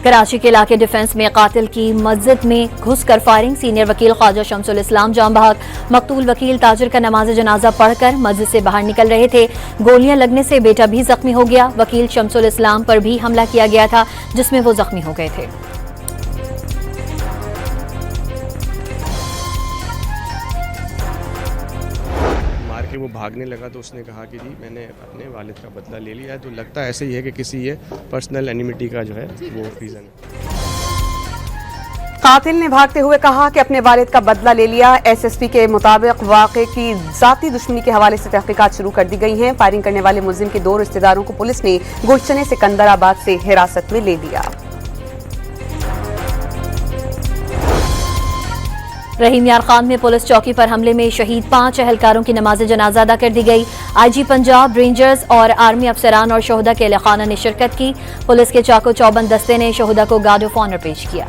کراچی کے علاقے ڈیفنس میں قاتل کی مسجد میں گھس کر فائرنگ، سینئر وکیل خواجہ شمس الاسلام جاں بحق، مقتول وکیل تاجر کا نماز جنازہ پڑھ کر مسجد سے باہر نکل رہے تھے، گولیاں لگنے سے بیٹا بھی زخمی ہو گیا، وکیل شمس الاسلام پر بھی حملہ کیا گیا تھا جس میں وہ زخمی ہو گئے تھے۔ کہ وہ بھاگنے لگا تو اس نے کہا کہ جی میں نے اپنے والد کا بدلہ لے لیا ہے، تو لگتا ایسے ہی ہے کہ کسی یہ پرسنل اینیمیٹی کا جو ہے وہ ریزن ہے۔ قاتل نے بھاگتے ہوئے کہا کہ اپنے والد کا بدلہ لے لیا۔ ایس ایس پی کے مطابق واقعے کی ذاتی دشمنی کے حوالے سے تحقیقات شروع کر دی گئی ہیں۔ فائرنگ کرنے والے ملزم کے 2 رشتہ داروں کو پولیس نے گلشن سکندرآباد سے حراست میں لے لیا۔ رحیم یار خان میں پولیس چوکی پر حملے میں شہید 5 اہلکاروں کی نماز جنازہ ادا کر دی گئی۔ آئی جی پنجاب، رینجرز اور آرمی افسران اور شہداء کے اہل خانہ نے شرکت کی۔ پولیس کے چاقو چوبند دستے نے شہداء کو گارڈ آف آنر پیش کیا۔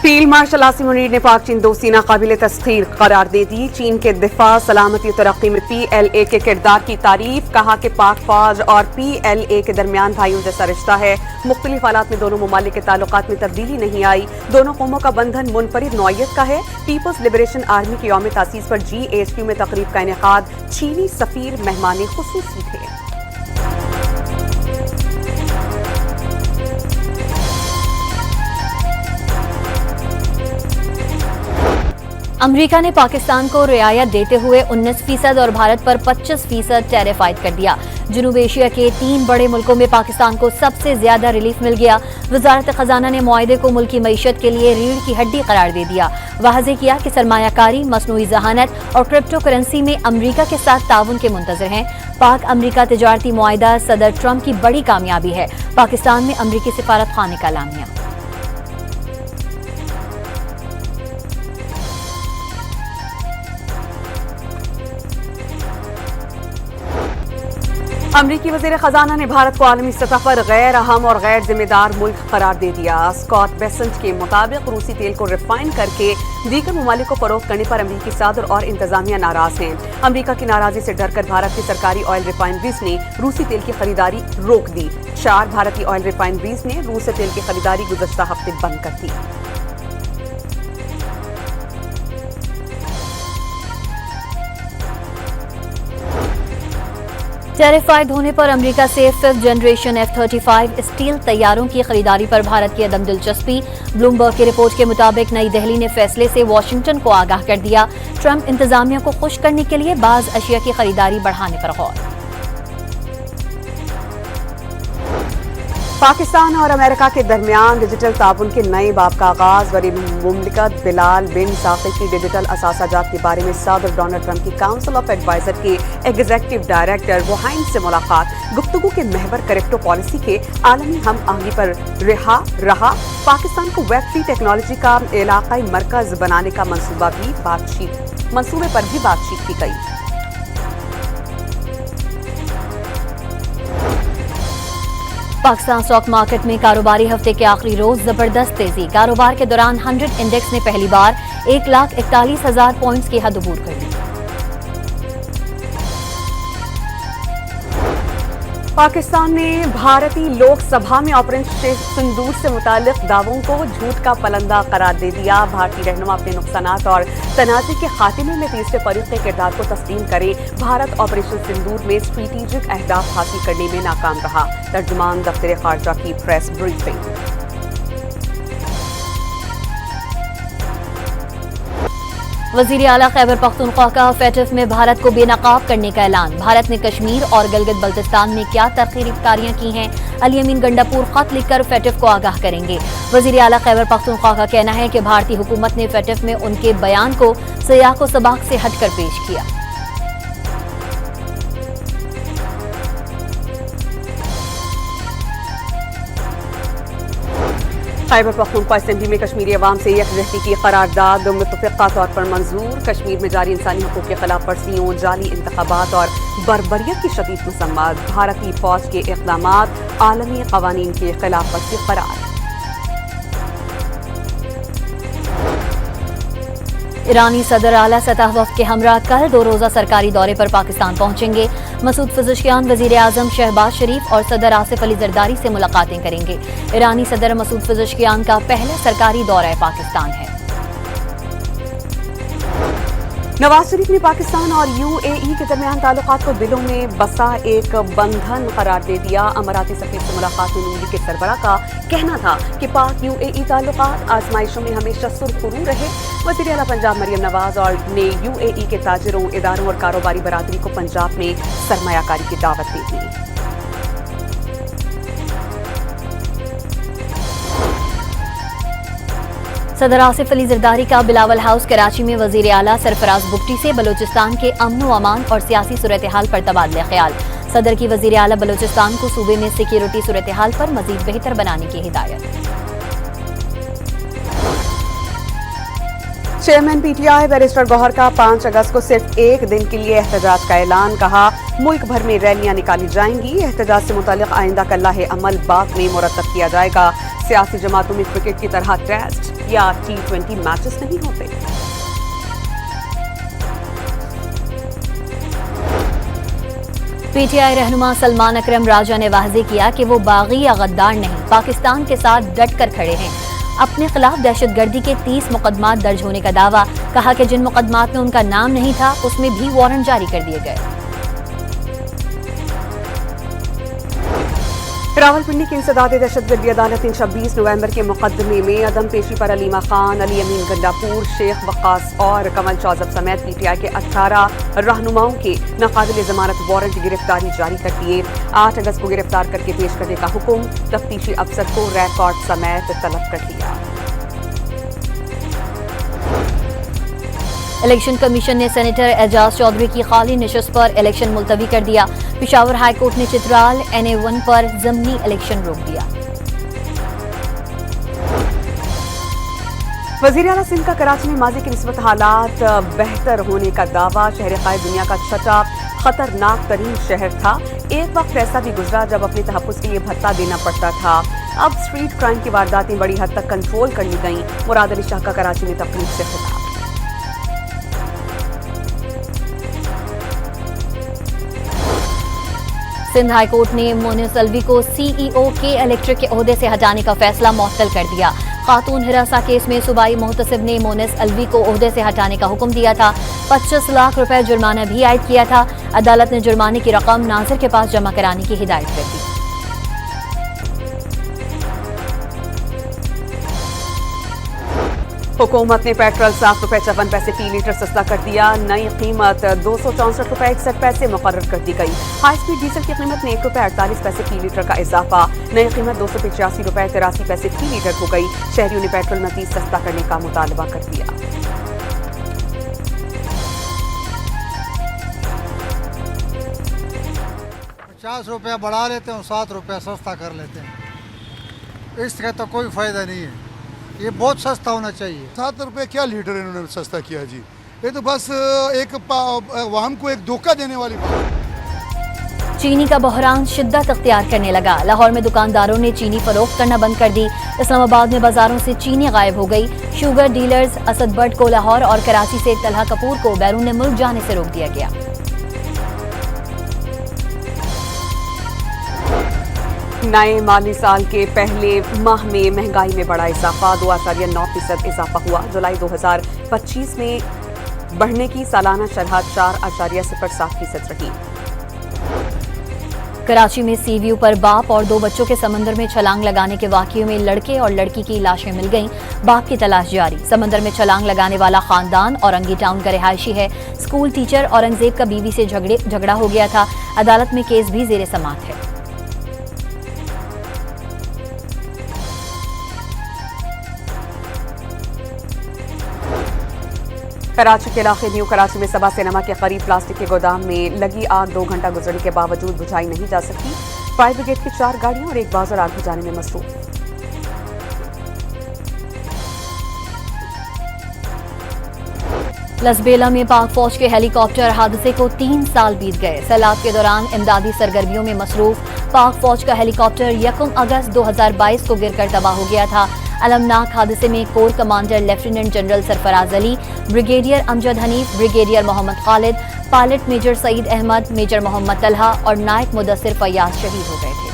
فیلڈ مارشل عاصم منیر نے پاک چین دوستی ناقابل تسخیر قرار دے دی۔ چین کے دفاع، سلامتی و ترقی میں پی ایل اے کے کردار کی تعریف، کہا کہ پاک فوج اور پی ایل اے کے درمیان بھائیوں جیسا رشتہ ہے۔ مختلف حالات میں دونوں ممالک کے تعلقات میں تبدیلی نہیں آئی، دونوں قوموں کا بندھن منفرد نوعیت کا ہے۔ پیپلز لبریشن آرمی کے یوم تاسیس پر جی ایچ کیو میں تقریب کا انعقاد، چینی سفیر مہمان خصوصی تھے۔ امریکہ نے پاکستان کو رعایت دیتے ہوئے 19% اور بھارت پر 25% ٹیرف عائد کر دیا۔ جنوب ایشیا کے 3 بڑے ملکوں میں پاکستان کو سب سے زیادہ ریلیف مل گیا۔ وزارت خزانہ نے معاہدے کو ملکی معیشت کے لیے ریڑھ کی ہڈی قرار دے دیا۔ واضح کیا کہ سرمایہ کاری، مصنوعی ذہانت اور کرپٹو کرنسی میں امریکہ کے ساتھ تعاون کے منتظر ہیں۔ پاک امریکہ تجارتی معاہدہ صدر ٹرمپ کی بڑی کامیابی ہے۔ پاکستان میں امریکی سفارت خانے کا اعلامیہ۔ امریکی وزیر خزانہ نے بھارت کو عالمی سطح پر غیر اہم اور غیر ذمہ دار ملک قرار دے دیا۔ اسکاٹ بیسنٹ کے مطابق روسی تیل کو ریفائن کر کے دیگر ممالک کو فروخت کرنے پر امریکی صدر اور انتظامیہ ناراض ہیں۔ امریکہ کی ناراضی سے ڈر کر بھارت کی سرکاری آئل ریفائنریز نے روسی تیل کی خریداری روک دی۔ 4 بھارتی آئل ریفائنریز نے روس سے تیل کی خریداری گزشتہ ہفتے بند کر دی۔ ٹیرف عائد ہونے پر امریکہ سے 5th جنریشن F-35 اسٹیل طیاروں کی خریداری پر بھارت کی عدم دلچسپی۔ بلومبرگ کی رپورٹ کے مطابق نئی دہلی نے فیصلے سے واشنگٹن کو آگاہ کر دیا۔ ٹرمپ انتظامیہ کو خوش کرنے کے لیے بعض اشیاء کی خریداری بڑھانے پر غور۔ پاکستان اور امریکہ کے درمیان ڈیجیٹل تعاون کے نئے باب کا آغاز۔ وزیر مملکت بلال بن ثاقب کی ڈیجیٹل اثاثہ جات کے بارے میں صدر ڈونلڈ ٹرمپ کی کاؤنسل آف ایڈوائزر کے ایگزیکٹو ڈائریکٹر وہائن سے ملاقات۔ گفتگو کے محور کرپٹو پالیسی کے عالمی ہم آہنگی پر رہا۔ پاکستان کو ویب 3 ٹیکنالوجی کا علاقائی مرکز بنانے کا منصوبے پر بھی بات چیت کی گئی۔ پاکستان اسٹاک مارکیٹ میں کاروباری ہفتے کے آخری روز زبردست تیزی۔ کاروبار کے دوران 100 انڈیکس نے پہلی بار 1,41,000 پوائنٹس کی حد عبور کر لی۔ پاکستان نے بھارتی لوک سبھا میں آپریشن سندور سے متعلق دعووں کو جھوٹ کا پلندہ قرار دے دیا۔ بھارتی رہنما اپنے نقصانات اور تنازع کے خاتمے میں تیسرے فریق کے کردار کو تسلیم کرے۔ بھارت آپریشن سندور میں اسٹریٹجک اہداف حاصل کرنے میں ناکام رہا۔ ترجمان دفتر خارجہ کی پریس بریفنگ۔ وزیر اعلیٰ خیبر پختونخوا کا فیٹف میں بھارت کو بے نقاب کرنے کا اعلان۔ بھارت نے کشمیر اور گلگت بلتستان میں کیا تاخیری کاریاں کی ہیں، علی امین گنڈاپور خط لکھ کر فیٹف کو آگاہ کریں گے۔ وزیر اعلیٰ خیبر پختونخوا کا کہنا ہے کہ بھارتی حکومت نے فیٹف میں ان کے بیان کو سیاق و سباق سے ہٹ کر پیش کیا۔ خیبر پختونخوا اسمبلی میں کشمیری عوام سے یکجہتی کی قرارداد متفقہ طور پر منظور۔ کشمیر میں جاری انسانی حقوق کی خلاف ورزیوں، جعلی انتخابات اور بربریت کی شدید مذمت۔ بھارتی فوج کے اقدامات عالمی قوانین کی خلاف ورزی قرار۔ ईरानी सदर आला सतह वफ्द के हमरा कल 2 रोजा सरकारी दौरे पर पाकिस्तान पहुंचेंगे। मसूद पज़ेश्कियान वज़ीर आज़म शहबाज शरीफ और सदर आसिफ अली जरदारी से मुलाकातें करेंगे। ईरानी सदर मसूद पज़ेश्कियान का पहला सरकारी दौरा पाकिस्तान है। नवाज शरीफ ने पाकिस्तान और यूएई के दरमियान ताल्लुकात को दिलों में बसा एक बंधन करार दे दिया। अमाराती सफीर से मुलाकात में नून लीग के सरबराह का कहना था कि पाक यूएई ताल्लुकात आजमाइशों में हमेशा सुरखरू रहे। वज़ीर आला पंजाब मरियम नवाज ने यूएई के ताजिरों, इदारों और कारोबारी बरादरी को पंजाब में सरमायाकारी की दावत दी थी। सदर आसिफ अली जरदारी का बिलावल हाउस कराची में वजीर आला सरफराज बुगटी से बलूचिस्तान के अमन व अमान और सियासी सूरत हाल पर तबादला ख्याल। सदर की वजीर आला बलूचिस्तान को सूबे में सिक्योरिटी सूरत हाल पर मजीद बेहतर बनाने की हिदायत। चेयरमैन पीटीआई बैरिस्टर गौहर का 5 अगस्त को सिर्फ एक दिन के लिए एहतजाज का ऐलान। कहा, मुल्क भर में रैलियां निकाली जाएंगी। एहतजाज से मुतालिक आइंदा का लाहे अमल बाद में मुरतब किया जाएगा। सियासी जमातों में क्रिकेट की तरह टेस्ट या T20 मैचेस नहीं होते। पीटीआई रहनुमा सलमान अकरम राजा ने वाज़ेह किया कि वो बागी या गद्दार नहीं, पाकिस्तान के साथ डट कर खड़े हैं। अपने खिलाफ दहशतगर्दी के 30 मुकदमात दर्ज होने का दावा। कहा कि जिन मुकदमात में उनका नाम नहीं था उसमें भी वारंट जारी कर दिए गए। रावलपिंडी की इंसदाद दहशतगर्दी अदालत ने 26 नवंबर के मुकदमे में अदम पेशी पर अलीमा खान, अली अमीन गंडापुर, शेख वक्कास और कमल चौजब समेत पीटीआई के 18 रहनुमाओं के नाकाबिल जमानत वारंट की गिरफ्तारी जारी कर दिए। 8 अगस्त को गिरफ्तार करके पेश करने का हुक्म तफ्तीशी अफसर को रिकॉर्ड समेत तलब कर लिया। इलेक्शन कमीशन ने सेनेटर एजाज चौधरी की खाली नशस्त पर इलेक्शन मुलतवी कर दिया। पेशावर हाई कोर्ट ने चित्राल NA1 पर ज़मनी इलेक्शन रोक दिया। वज़ीर आला सिंध का कराची में माजी की निस्बत हालात बेहतर होने का दावा। शहर क़ायद दुनिया का छठा खतरनाक तरीन शहर था। एक वक्त ऐसा भी गुजरा जब अपने तहफ़्फ़ुज़ के लिए भत्ता देना पड़ता था। अब स्ट्रीट क्राइम की वारदातें बड़ी हद तक कंट्रोल कर ली गईं। मुराद अली शाह का कराची में तकरीब से खिताब। सिंध हाई कोर्ट ने मोनिस अलवी को CEO के इलेक्ट्रिक के ओहदे से हटाने का फैसला मुअत्तल कर दिया। खातून हिरासा केस में सूबाई मुहतसिब ने मोनिस अलवी को ओहदे से हटाने का हुक्म दिया था। 25 लाख रुपए जुर्माना भी आयद किया था। अदालत ने जुर्माने की रकम नाज़िर के पास जमा कराने की हिदायत कर दी। हुकूमत ने पेट्रोल ₹7.54 फी लीटर सस्ता कर दिया। नई कीमत ₹264.61 मुकर्रर कर दी गई। हाई स्पीड डीजल की कीमत में ₹1.48 फी लीटर का इजाफा। नई कीमत ₹285.83 फी लीटर हो गई। शहरियों ने पेट्रोल मज़ीद सस्ता करने का मुतालबा कर दिया। ₹50 बढ़ा लेते हैं, ₹7 सस्ता कर लेते हैं। इसका तो कोई फायदा नहीं है। ये बहुत सस्ता होना चाहिए। ₹7 क्या लीटर इन्होंने सस्ता किया जी। ये तो बस एक वाहन को एक धोखा देने वाली बात। चीनी का बहरान शिद्दत अख्तियार करने लगा। लाहौर में दुकानदारों ने चीनी फरोख्त करना बंद कर दी। इस्लामाबाद में बाजारों से चीनी गायब हो गई। शुगर डीलर्स असद बट को लाहौर और कराची से तलहा कपूर को बैरून मुल्क जाने से रोक दिया गया। नए माली साल के पहले माह में महंगाई में बड़ा इजाफा। 2.9% इजाफा हुआ। जुलाई 2025 में बढ़ने की सालाना शरह 4.07% रही। कराची में सी व्यू पर बाप और 2 बच्चों के समंदर में छलांग लगाने के वाकये में लड़के और लड़की की लाशें मिल गईं। बाप की तलाश जारी। समंदर में छलांग लगाने वाला खानदान औरंगी टाउन का रिहायशी है। स्कूल टीचर औरंगजेब का बीवी से झगड़ा हो गया था। अदालत में केस भी जेर समाअत है। कराची के इलाके न्यू कराची में सबा सिनेमा के करीब प्लास्टिक के गोदाम में लगी आग 2 घंटा गुजरने के बावजूद बुझाई नहीं जा सकी। फायर ब्रिगेड की 4 गाड़ियां और एक बाज़र आग बुझाने में मसरूफ। लसबेला में पाक फौज के हेलीकॉप्टर हादसे को 3 साल बीत गए। सैलाब के दौरान इमदादी सरगर्मियों में मसरूफ पाक फौज का हेलीकॉप्टर 1 अगस्त 2022 को गिरकर तबाह हो गया था। अलमनाक हादसे में corps commander lieutenant general Sarfaraz Ali, brigadier Amjad Hanif, brigadier Mohammad Khalid, pilot major Saeed Ahmed, major Mohammad Talha और नायक मुदस्सिर फयाज शहीद हो गए थे।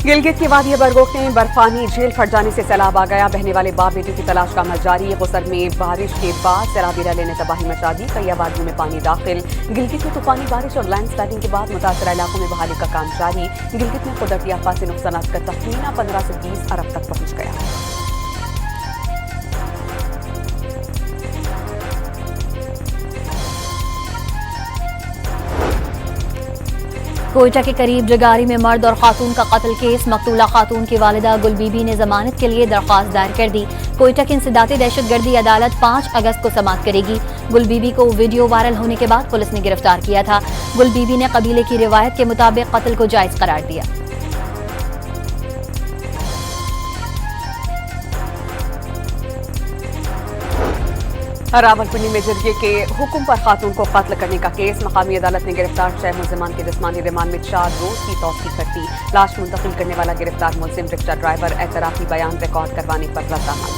गिलगित की वादी बरगोक में बर्फानी झील फट जाने से सैलाब आ गया। बहने वाले बाप बेटी की तलाश का अमल जारी। गुसर में बारिश के बाद सैलाबी रैले ने तबाही मचा दी। कई आबादियों में पानी दाखिल। गिलगित में तूफानी बारिश और लैंडस्लाइडिंग के बाद मुतासरा इलाकों में बहाली का काम जारी। गिलगित में कुदरती आफत से नुकसानात का तखमीना 15 से 20 अरब तक पहुंच गया। कोयटा के करीब जगारी में मर्द और खातून का कत्ल केस। मकतूला खातून की वालिदा गुल बीबी ने जमानत के लिए दरख्वास्त दायर कर दी। कोयटा की इंसदाती दहशतगर्दी अदालत 5 अगस्त को समाअत करेगी। गुल बीबी को वीडियो वायरल होने के बाद पुलिस ने गिरफ्तार किया था। गुल बीबी ने कबीले की रिवायत के मुताबिक कत्ल को जायज करार दिया। रावलपिंडी में जरिए के हुक्म पर खातून को कत्ल करने का केस। मकामी अदालत ने गिरफ्तार 6 मुलजिमान के जिस्मानी रिमांड में 4 रोज की तौसीक कर दी। लाश मुंतकिल करने वाला गिरफ्तार मुलजिम रिक्शा ड्राइवर एतराफी बयान रिकॉर्ड करवाने पर रजामंद।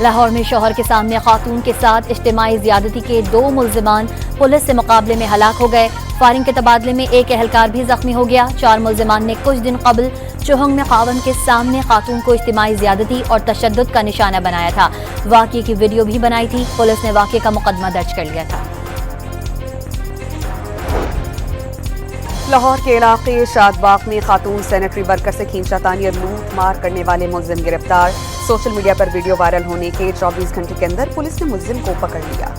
लाहौर में शौहर के सामने खातून के साथ इज्तिमाई ज्यादती के 2 मुलजिमान पुलिस से मुकाबले में हलाक हो गए। फायरिंग के तबादले में एक एहलकार भी जख्मी हो गया। 4 मुलजिमान ने कुछ दिन कबल चुहंग में खावन के सामने खातून को इज्तिमाई ज्यादती और तशद्दुद का निशाना बनाया था। वाक़ये की वीडियो भी बनाई थी। पुलिस ने वाक़ये का मुकदमा दर्ज कर लिया था। लाहौर के इलाके शादबाग में खातून सैनिटरी वर्कर से खींचातानी और लूट मार करने वाले मुलजिम गिरफ्तार। सोशल मीडिया पर वीडियो वायरल होने के 24 घंटे के अंदर पुलिस ने मुलजिम को पकड़ लिया।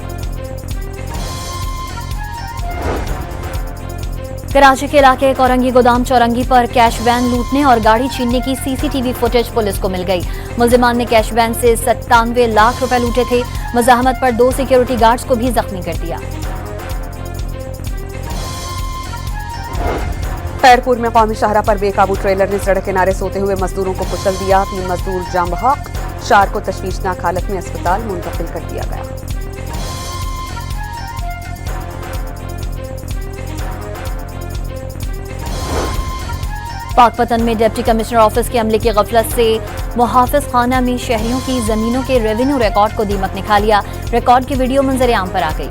कराची के इलाके कोरंगी गोदाम चौरंगी पर कैश वैन लूटने और गाड़ी छीनने की सीसीटीवी फुटेज पुलिस को मिल गई। मुलजिमान ने कैश वैन से 97 लाख रुपए लूटे थे। मज़ाहमत पर 2 सिक्योरिटी गार्ड्स को भी जख्मी कर दिया। खैरपुर में कौमी शाहरा पर बेकाबू ट्रेलर ने सड़क किनारे सोते हुए मजदूरों को कुचल दिया। 3 मजदूर जाम बहक, 4 को तशवीशनाक हालत में अस्पताल मुंतकिल कर दिया गया। पाकपतन में डिप्टी कमिश्नर ऑफिस के अमले की गफलत से मुहाफिज खाना में शहरियों की जमीनों के रेवेन्यू रिकॉर्ड को दीमक ने खा लिया। रिकॉर्ड की वीडियो मंजर आम पर आ गई।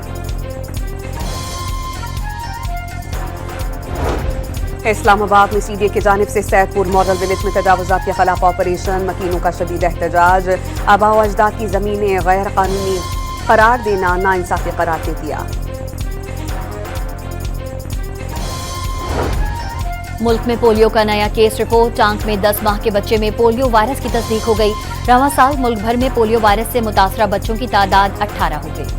इस्लामाबाद में सीडीए की जानिब से सैदपुर मॉडल विलेज में तजावुजात के खिलाफ ऑपरेशन। मकीनों का शदीद एहतजाज। आबा व अजदाद की जमीनें गैर कानूनी करार देना नाइंसाफी करार दे दिया। मुल्क में पोलियो का नया केस रिपोर्ट। टांक में 10 माह के बच्चे में पोलियो वायरस की तस्दीक हो गई। रवां साल मुल्क भर में पोलियो वायरस से मुतासरा बच्चों की तादाद 18 हो गई।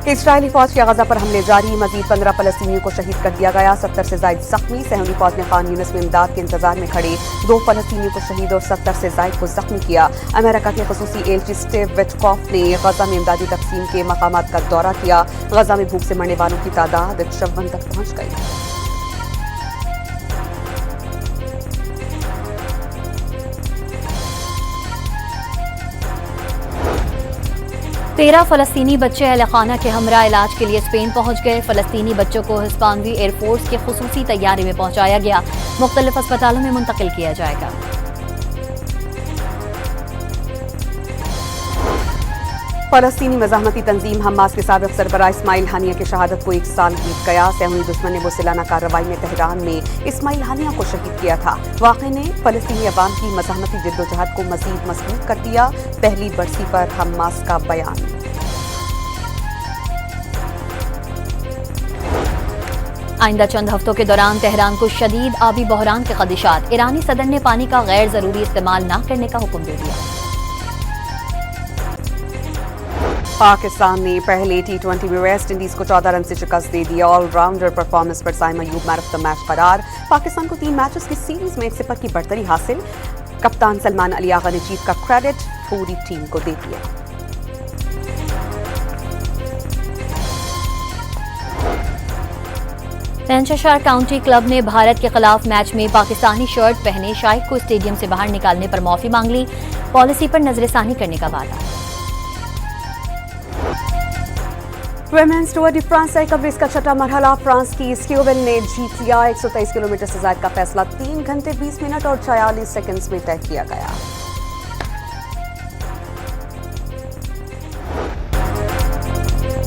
इजरायली फौज के गजा पर हमले जारी। मजीद 15 फलस्तीनियों को शहीद कर दिया गया। 70 से जायद जख्मी। सहूली फौज ने खान यूनिस में इमदाद के इंतजार में खड़े 2 फलस्तीनियों को शहीद और 70 से जायद को जख्मी किया। अमेरिका के खसूसी एलची स्टीव विटकॉफ ने गजा में इमदादी तकसीम के मकामात का दौरा किया। गजा में भूख से मरने वालों की तादाद 56 तक पहुंच गई। 13 फलस्तीनी बच्चे अहलखाना के हमरा इलाज के लिए स्पेन पहुंच गए। फलस्तीनी बच्चों को हिस्पानवी एयरफोर्स के खुसूसी तैयारी में पहुंचाया गया। मुख्तलिफ अस्पतालों में मुंतकिल किया जाएगा। फलस्तीनी मज़ाहमती तंजीम हमास के साबिक़ सरबराह इस्माइल हानिया की शहादत को 1 साल बीत गया। सहूनी दुश्मन ने बुसिलाना कार्रवाई में तेहरान में इस्माइल हानिया को शहीद किया था। वाक़े ने फलस्तीनी अवाम की मज़ाहमती जिद्दोजहद को मज़ीद मजबूत कर दिया। पहली बरसी पर हमास का बयान। आइंदा चंद हफ्तों के दौरान तेहरान को शदीद आबी बहरान के खदशात। ईरानी सदर ने पानी का गैर जरूरी इस्तेमाल न करने का हुक्म दे दिया। पाकिस्तान ने पहले T20 में वेस्ट इंडीज को 14 रन से शिकस्त दे दी। ऑलराउंडर परफॉर्मेंस पर Saim Ayub man of the match करार। पाकिस्तान को 3 मैचेस की सीरीज में 1-0 की बढ़तरी हासिल। कप्तान सलमान अली आगा ने जीत का क्रेडिट पूरी टीम को दे दिया। लैंकाशायर काउंटी क्लब ने भारत के खिलाफ मैच में पाकिस्तानी शर्ट पहने शाहिद को स्टेडियम से बाहर निकालने पर माफी मांग ली। पॉलिसी पर नजरसानी करने का वादा। Women's tour de France cycle race का छठा मरहला फ्रांस की स्क्यूवेल ने जीत लिया। 123 किलोमीटर से ज्यादा का फैसला 3 घंटे 20 मिनट और 46 सेकंड्स में तय किया गया।